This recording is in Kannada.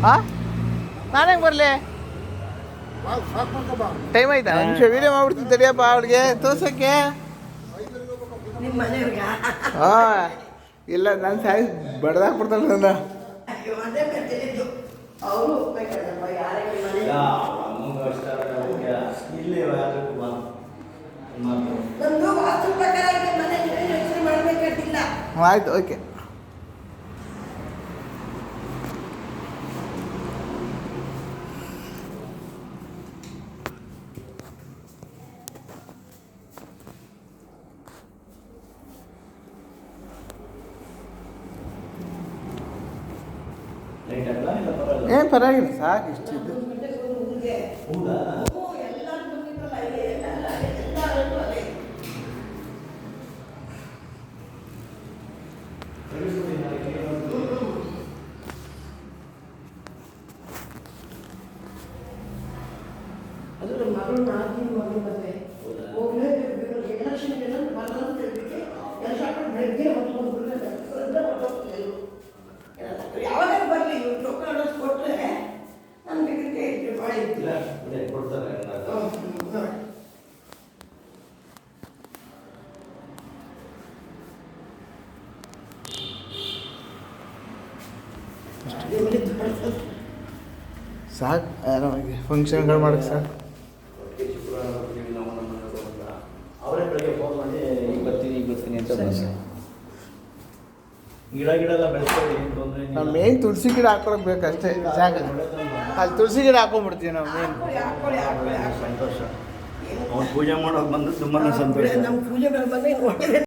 ಹಾಂ ನಾನು ಹೆಂಗೆ ಬರಲಿ ಟೈಮ್ ಆಯ್ತಾ ನಿಮಿಷ ವೀಡಿಯೋ ಮಾಡ್ಬಿಡ್ತೀನಿ ತಡಿಯಪ್ಪ ಅವ್ಳಿಗೆ ತೋರ್ಸೋಕ್ಕೆ ಹಾಂ ಇಲ್ಲ ನಾನು ಸಾಯಿ ಬಡ್ದಾಕ್ಬಿಡ್ತಾಳೆ ನನ್ನ ಆಯ್ತು ಓಕೆ ಏನು ಪರವಾಗಿಲ್ಲ ಸಾಕು ಇಷ್ಟಿದ್ದು ಅದು ನಮ್ಮ ಮಗಳು ನಾಲ್ಕು ಮಗಳು ಬಂದೆ ಹೋಗ್ಲೇ ಎಲೆಕ್ಷನ್ ಬೆಳಗ್ಗೆ ಯಾವಾಗ ಬರಲಿ ಇವ್ರು ಟೊಕ್ಕ ಕೊಟ್ಟರೆ ನಮಗೆ ಮಾಡಿ ಕೊಡ್ತಾರೆ ಸಾಕು ಆರಾಮಾಗಿ ಫಂಕ್ಷನ್ಗಳು ಮಾಡೋಕ್ಕೆ ಸಾಕು ಅವರೇ ಬೆಳಗ್ಗೆ ಫೋನ್ ಮಾಡಿ ಈಗ ಬರ್ತೀನಿ ಅಂತ ಬಂದೆ ಗಿಡ ಎಲ್ಲ ಬೆಳೆಸ್ಕೊಳ್ಳಿ ತೊಂದರೆ ನಾವು ಮೇನ್ ತುಳಸಿ ಗಿಡ ಹಾಕೊಳಕ್ಕೆ ಬೇಕಷ್ಟೇ ಜಾಗ ಅಲ್ಲಿ ತುಳಸಿ ಗಿಡ ಹಾಕೊಂಡ್ಬಿಡ್ತೀವಿ ನಾವು ಮೇನ್ ಸಂತೋಷ ಅವ್ನು ಪೂಜೆ ಮಾಡೋಕೆ ಬಂದು ತುಂಬಾ ಸಂತೋಷ ನಮ್ಮ ಪೂಜೆಗಳು ಬಂದು